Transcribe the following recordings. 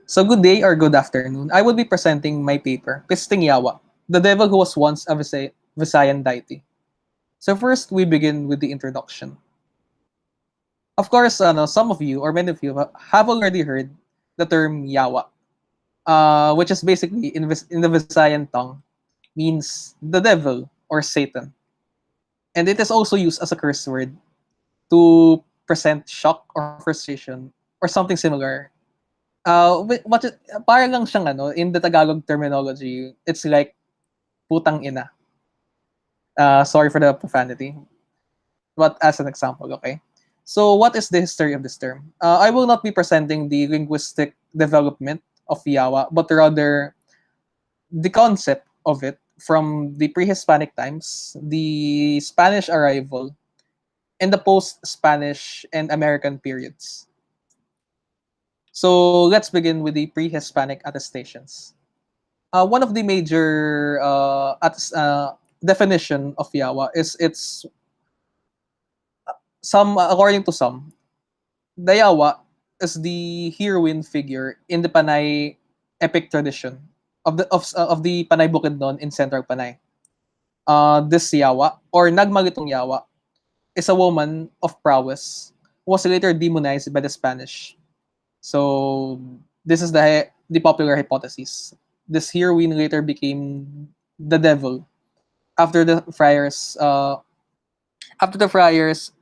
So good day or good afternoon. I will be presenting my paper, Pisting Yawa, the devil who was once a Visayan deity. So first, we begin with the introduction. Of course, some of you or many of you have already heard the term Yawa, which is basically in the Visayan tongue means the devil or Satan. And it is also used as a curse word to present shock or frustration or something similar. Parang lang siyang in the Tagalog terminology, it's like putang ina. Sorry for the profanity, but as an example, okay? So what is the history of this term? I will not be presenting the linguistic development of Yawa, but rather the concept of it from the pre-Hispanic times, the Spanish arrival, and the post-Spanish and American periods. So let's begin with the pre-Hispanic attestations. One of the major definition of Yawa is it's according to some, the Yawa is the heroine figure in the Panay epic tradition of the Panay Bukidnon in Central Panay. This Yawa or Nagmalitong Yawa is a woman of prowess who was later demonized by the Spanish. So this is the popular hypothesis. This heroine later became the devil after the friars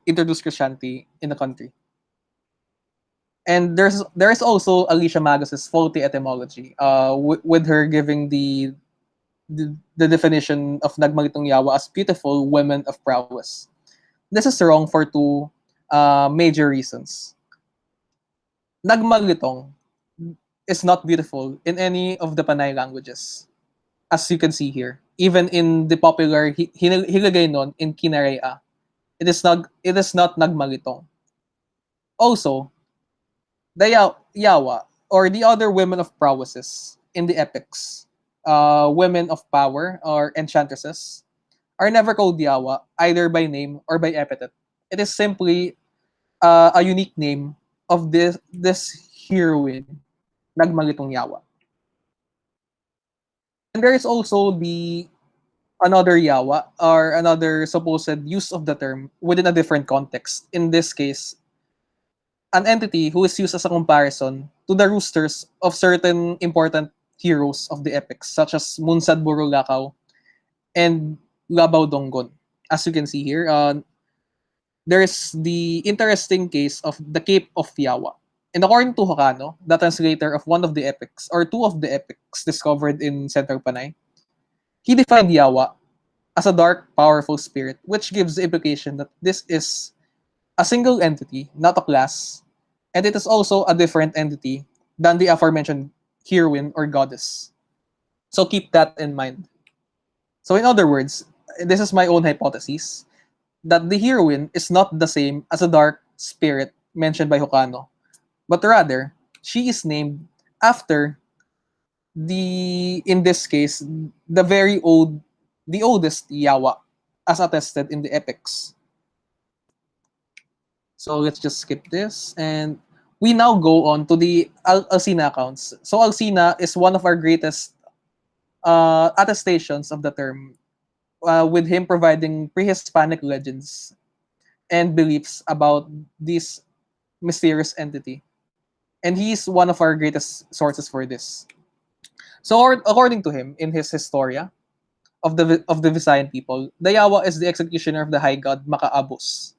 introduced Christianity in the country. And there is also Alicia Magos's faulty etymology, with her giving the definition of Nagmalitong Yawa as beautiful women of prowess. This is wrong for two major reasons. Nagmalitong is not beautiful in any of the Panay languages, as you can see here. Even in the popular Hilagay nun in Kinarea, it is not Nagmalitong. Also, the Yawa or the other women of prowesses in the epics, women of power or enchantresses, are never called Yawa either by name or by epithet. It is simply a unique name of this heroine, Nagmalitong Yawa. And there is also the another Yawa or another supposed use of the term within a different context. In this case, an entity who is used as a comparison to the roosters of certain important heroes of the epics, such as Munsad Burulakaw and Labaw Donggon. As you can see here, there is the interesting case of the Cape of Yawa. And according to Hokano, the translator of one of the epics, or two of the epics discovered in Central Panay, he defined Yawa as a dark, powerful spirit, which gives the implication that this is a single entity, not a class, and it is also a different entity than the aforementioned heroine or goddess. So keep that in mind. So in other words, this is my own hypothesis that the heroine is not the same as a dark spirit mentioned by Hokano, but rather she is named after in this case the oldest Yawa as attested in the epics. So let's just skip this and we now go on to the Alcina accounts. So Alcina is one of our greatest attestations of the term, with him providing pre-Hispanic legends and beliefs about this mysterious entity. And he's one of our greatest sources for this. So according to him, in his Historia of the Visayan people, the Yawa is the executioner of the high god Makaabos,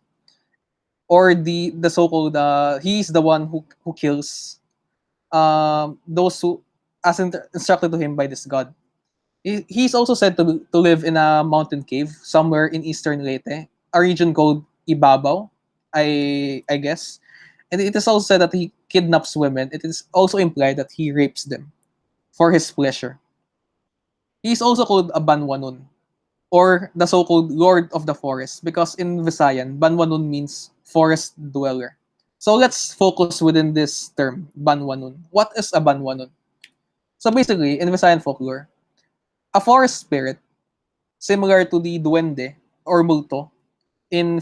or the so-called he's the one who kills those who as instructed to him by this god. He's also said to live in a mountain cave somewhere in eastern Leyte, a region called Ibabaw, I guess. And it is also said that he kidnaps women. It is also implied that he rapes them for his pleasure. He is also called a Banwanun, or the so-called Lord of the Forest, because in Visayan, Banwanun means forest dweller. So let's focus within this term, Banwanun. What is a Banwanun? So basically, in Visayan folklore, a forest spirit, similar to the duende or multo in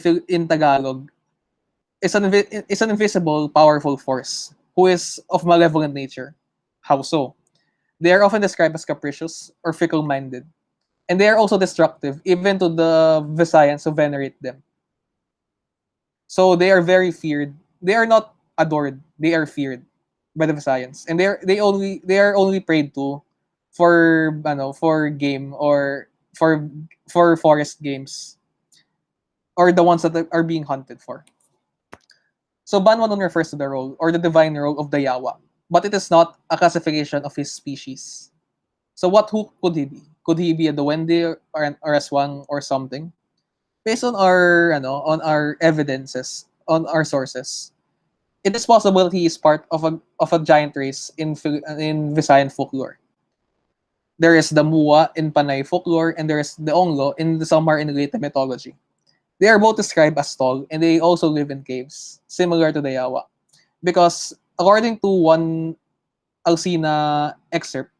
Tagalog, is an invisible, powerful force who is of malevolent nature, How so? They are often described as capricious or fickle-minded, and they are also destructive even to the Visayans who venerate them. So they are very feared. They are not adored. They are feared by the Visayans, and they are only prayed to for for game or for forest games or the ones that are being hunted for. So Banwanon refers to the role or the divine role of the Yawa, but it is not a classification of his species. So who could he be? Could he be a duende or a swang or something? Based on our on our evidences, on our sources, it is possible he is part of a giant race in Visayan folklore. There is the Muwa in Panay folklore, and there is the Onglo in the Samar in Leyte mythology. They are both described as tall, and they also live in caves, similar to the Yawa. Because according to one Alcina excerpt,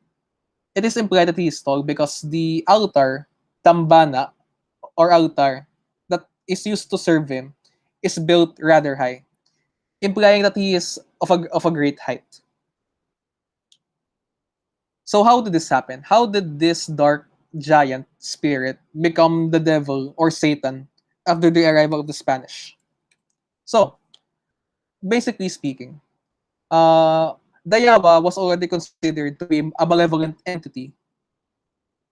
it is implied that he is tall because the altar, tambana, or altar, that is used to serve him is built rather high, implying that he is of a great height. So how did this happen? How did this dark giant spirit become the devil or Satan after the arrival of the Spanish? So, basically speaking, uh, the Yawa was already considered to be a malevolent entity,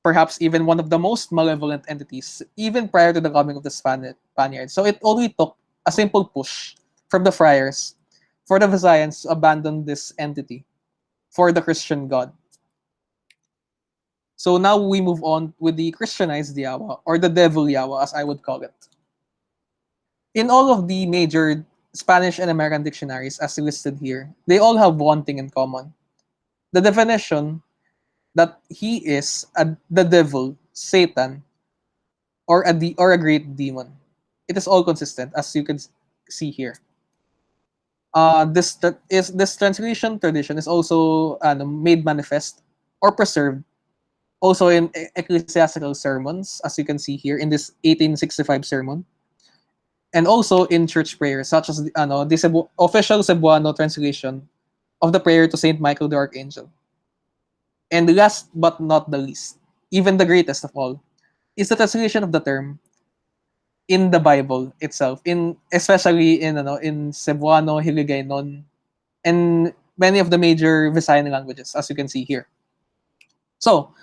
perhaps even one of the most malevolent entities, even prior to the coming of the Spaniards. So it only took a simple push from the friars for the Visayans to abandon this entity for the Christian God. So now we move on with the Christianized Yawa, or the Devil Yawa, as I would call it. In all of the major Spanish and American dictionaries, as listed here, they all have one thing in common. The definition that he is the devil, Satan, or a great demon. It is all consistent, as you can see here. This translation tradition is also made manifest or preserved also in ecclesiastical sermons, as you can see here in this 1865 sermon, and also in church prayers, such as the official Cebuano translation of the prayer to Saint Michael the Archangel. And last but not the least, even the greatest of all, is the translation of the term in the Bible itself, in especially in Cebuano, Hiligaynon, and many of the major Visayan languages, as you can see here. So,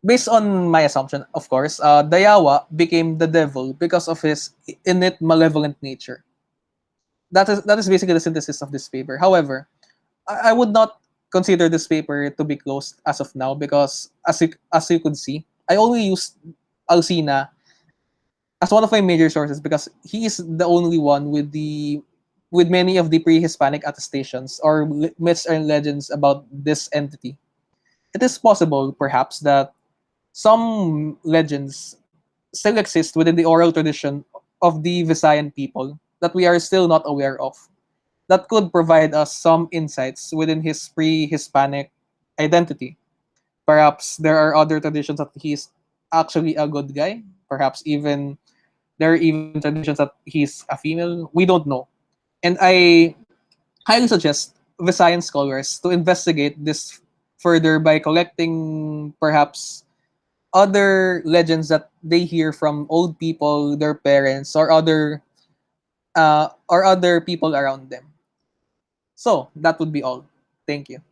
based on my assumption, of course, Dayawa became the devil because of his innate malevolent nature. That is basically the synthesis of this paper. However, I would not consider this paper to be closed as of now because, as you could see, I only used Alcina as one of my major sources because he is the only one with many of the pre-Hispanic attestations or myths and legends about this entity. It is possible, perhaps, that some legends still exist within the oral tradition of the Visayan people that we are still not aware of, that could provide us some insights within his pre-Hispanic identity. Perhaps there are other traditions that he's actually a good guy. Perhaps even there are even traditions that he's a female. We don't know. And I highly suggest Visayan scholars to investigate this further by collecting perhaps other legends that they hear from old people, their parents, or other people around them. So that would be all. Thank you.